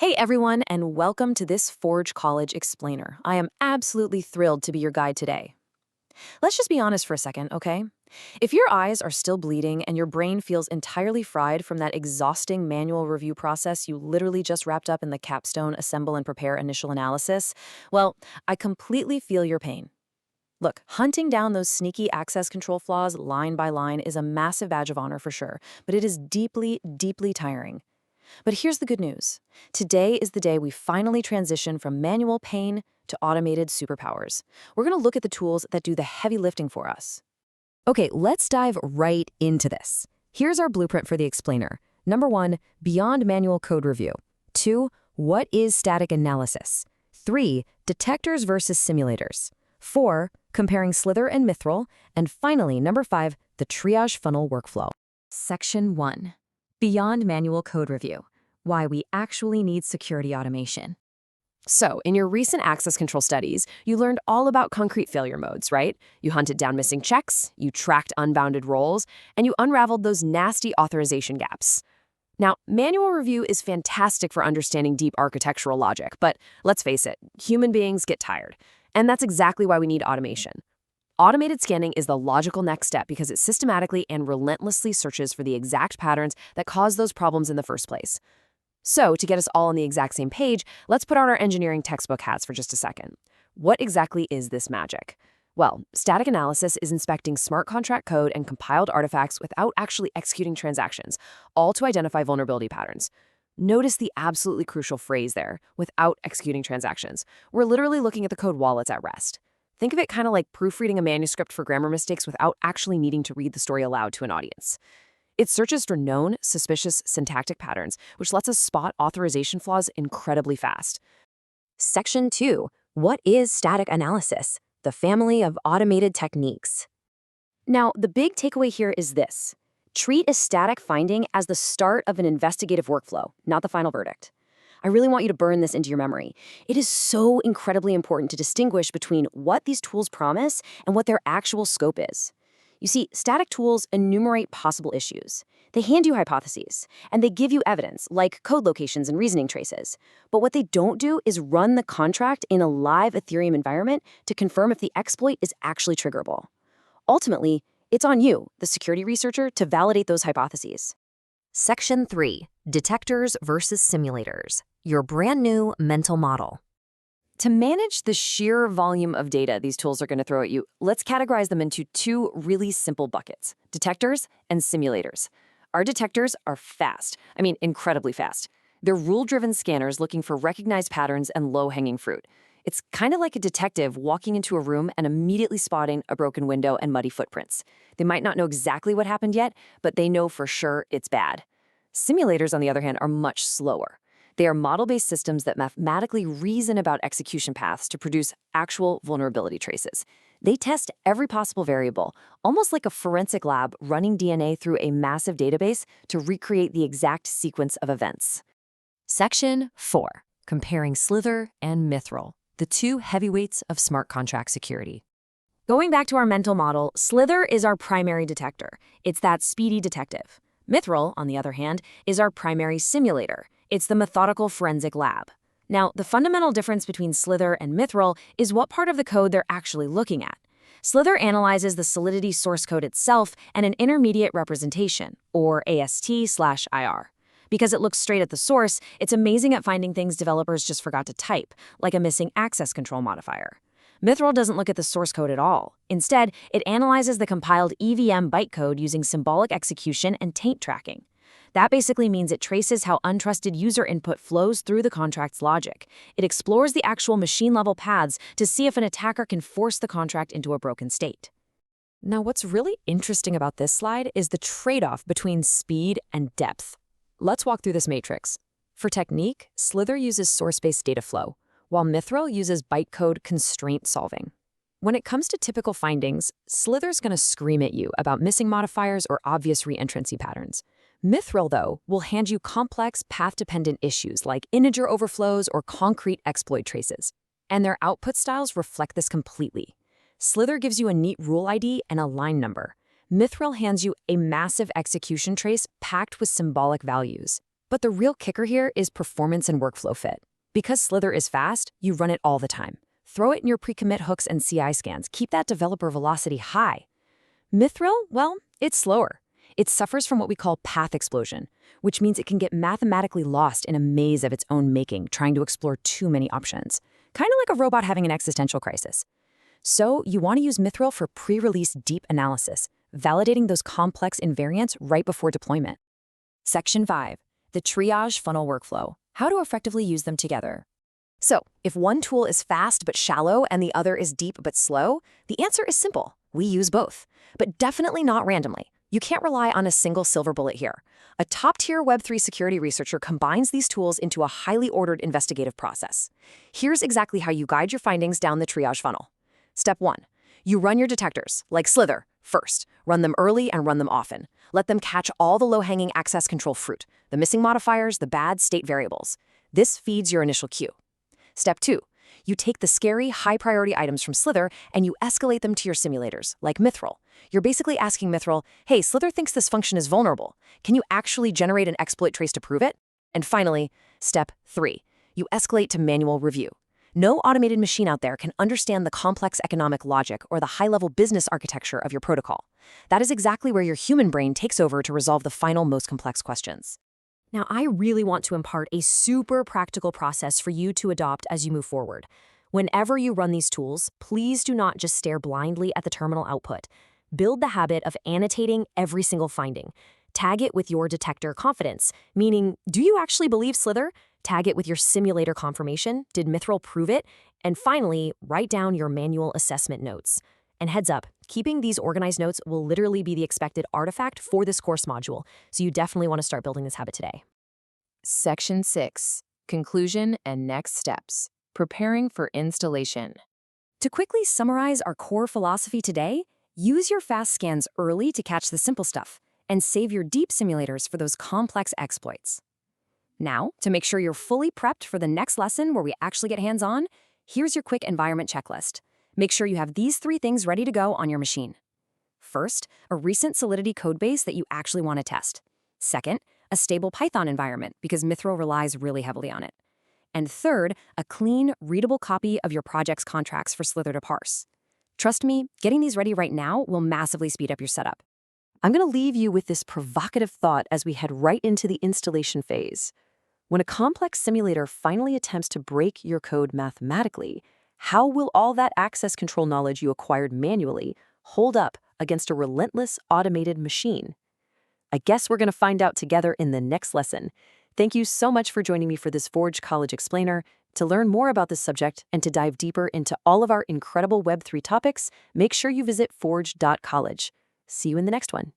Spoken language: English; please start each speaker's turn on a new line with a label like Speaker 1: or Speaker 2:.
Speaker 1: Hey everyone, and welcome to this Forge College Explainer. I am absolutely thrilled to be your guide today. Let's just be honest for a second, okay? If your eyes are still bleeding and your brain feels entirely fried from that exhausting manual review process you literally just wrapped up in the capstone assemble and prepare initial analysis, well, I completely feel your pain. Look, hunting down those sneaky access control flaws line by line is a massive badge of honor for sure, but it is deeply, deeply tiring. But here's the good news. Today is the day we finally transition from manual pain to automated superpowers. We're going to look at the tools that do the heavy lifting for us. Okay, let's dive right into this. Here's our blueprint for the explainer. Number 1, beyond manual code review. 2, what is static analysis? 3, detectors versus simulators. 4, comparing Slither and Mythril. And finally, number 5, the triage funnel workflow. Section 1. Beyond manual code review, why we actually need security automation. So, in your recent access control studies, you learned all about concrete failure modes, right? You hunted down missing checks, you tracked unbounded roles, and you unraveled those nasty authorization gaps. Now, manual review is fantastic for understanding deep architectural logic, but let's face it, human beings get tired. And that's exactly why we need automation. Automated scanning is the logical next step because it systematically and relentlessly searches for the exact patterns that cause those problems in the first place. So, to get us all on the exact same page, let's put on our engineering textbook hats for just a second. What exactly is this magic? Well, static analysis is inspecting smart contract code and compiled artifacts without actually executing transactions, all to identify vulnerability patterns. Notice the absolutely crucial phrase there, without executing transactions. We're literally looking at the code while it's at rest. Think of it kind of like proofreading a manuscript for grammar mistakes without actually needing to read the story aloud to an audience. It searches for known, suspicious syntactic patterns, which lets us spot authorization flaws incredibly fast. Section 2. What is static analysis? The family of automated techniques. Now, the big takeaway here is this. Treat a static finding as the start of an investigative workflow, not the final verdict. I really want you to burn this into your memory. It is so incredibly important to distinguish between what these tools promise and what their actual scope is. You see, static tools enumerate possible issues. They hand you hypotheses, and they give you evidence, like code locations and reasoning traces. But what they don't do is run the contract in a live Ethereum environment to confirm if the exploit is actually triggerable. Ultimately, it's on you, the security researcher, to validate those hypotheses. Section 3. Detectors versus simulators. Your brand new mental model. To manage the sheer volume of data these tools are going to throw at you, let's categorize them into two really simple buckets, detectors and simulators. Our detectors are fast, incredibly fast. They're rule-driven scanners looking for recognized patterns and low-hanging fruit. It's kind of like a detective walking into a room and immediately spotting a broken window and muddy footprints. They might not know exactly what happened yet, but they know for sure it's bad. Simulators, on the other hand, are much slower. They are model-based systems that mathematically reason about execution paths to produce actual vulnerability traces. They test every possible variable, almost like a forensic lab running DNA through a massive database to recreate the exact sequence of events. Section 4. Comparing Slither and Mythril, the two heavyweights of smart contract security. Going back to our mental model, Slither is our primary detector. It's that speedy detective. Mythril, on the other hand, is our primary simulator. It's the methodical forensic lab. Now, the fundamental difference between Slither and Mythril is what part of the code they're actually looking at. Slither analyzes the Solidity source code itself and an intermediate representation, or AST/IR. Because it looks straight at the source, it's amazing at finding things developers just forgot to type, like a missing access control modifier. Mythril doesn't look at the source code at all. Instead, it analyzes the compiled EVM bytecode using symbolic execution and taint tracking. That basically means it traces how untrusted user input flows through the contract's logic. It explores the actual machine-level paths to see if an attacker can force the contract into a broken state. Now, what's really interesting about this slide is the trade-off between speed and depth. Let's walk through this matrix. For technique, Slither uses source-based data flow, while Mythril uses bytecode constraint solving. When it comes to typical findings, Slither's going to scream at you about missing modifiers or obvious reentrancy patterns. Mythril, though, will hand you complex, path-dependent issues like integer overflows or concrete exploit traces. And their output styles reflect this completely. Slither gives you a neat rule ID and a line number. Mythril hands you a massive execution trace packed with symbolic values. But the real kicker here is performance and workflow fit. Because Slither is fast, you run it all the time. Throw it in your pre-commit hooks and CI scans. Keep that developer velocity high. Mythril, well, it's slower. It suffers from what we call path explosion, which means it can get mathematically lost in a maze of its own making, trying to explore too many options. Kind of like a robot having an existential crisis. So you want to use Mythril for pre-release deep analysis, validating those complex invariants right before deployment. Section 5. The triage funnel workflow. How to effectively use them together. So, if one tool is fast but shallow and the other is deep but slow, the answer is simple. We use both, but definitely not randomly. You can't rely on a single silver bullet here. A top-tier Web3 security researcher combines these tools into a highly ordered investigative process. Here's exactly how you guide your findings down the triage funnel. Step 1. You run your detectors, like Slither, first. Run them early and run them often. Let them catch all the low-hanging access control fruit, the missing modifiers, the bad state variables. This feeds your initial queue. Step 2. You take the scary, high-priority items from Slither and you escalate them to your simulators, like Mythril. You're basically asking Mythril, hey, Slither thinks this function is vulnerable. Can you actually generate an exploit trace to prove it? And finally, step 3. You escalate to manual review. No automated machine out there can understand the complex economic logic or the high-level business architecture of your protocol. That is exactly where your human brain takes over to resolve the final, most complex questions. Now, I really want to impart a super practical process for you to adopt as you move forward. Whenever you run these tools, please do not just stare blindly at the terminal output. Build the habit of annotating every single finding. Tag it with your detector confidence, meaning, do you actually believe Slither? Tag it with your simulator confirmation. Did Mythril prove it? And finally, write down your manual assessment notes. And heads up, keeping these organized notes will literally be the expected artifact for this course module, so you definitely want to start building this habit today. Section 6. Conclusion and next steps. Preparing for installation. To quickly summarize our core philosophy today, use your fast scans early to catch the simple stuff, and save your deep simulators for those complex exploits. Now, to make sure you're fully prepped for the next lesson where we actually get hands-on, here's your quick environment checklist. Make sure you have these 3 things ready to go on your machine. First, a recent Solidity codebase that you actually want to test. Second, a stable Python environment because Mythril relies really heavily on it. And third, a clean, readable copy of your project's contracts for Slither to parse. Trust me, getting these ready right now will massively speed up your setup. I'm going to leave you with this provocative thought as we head right into the installation phase. When a complex simulator finally attempts to break your code mathematically, how will all that access control knowledge you acquired manually hold up against a relentless automated machine? I guess we're going to find out together in the next lesson. Thank you so much for joining me for this Forge College Explainer. To learn more about this subject and to dive deeper into all of our incredible Web3 topics, make sure you visit forge.college. See you in the next one.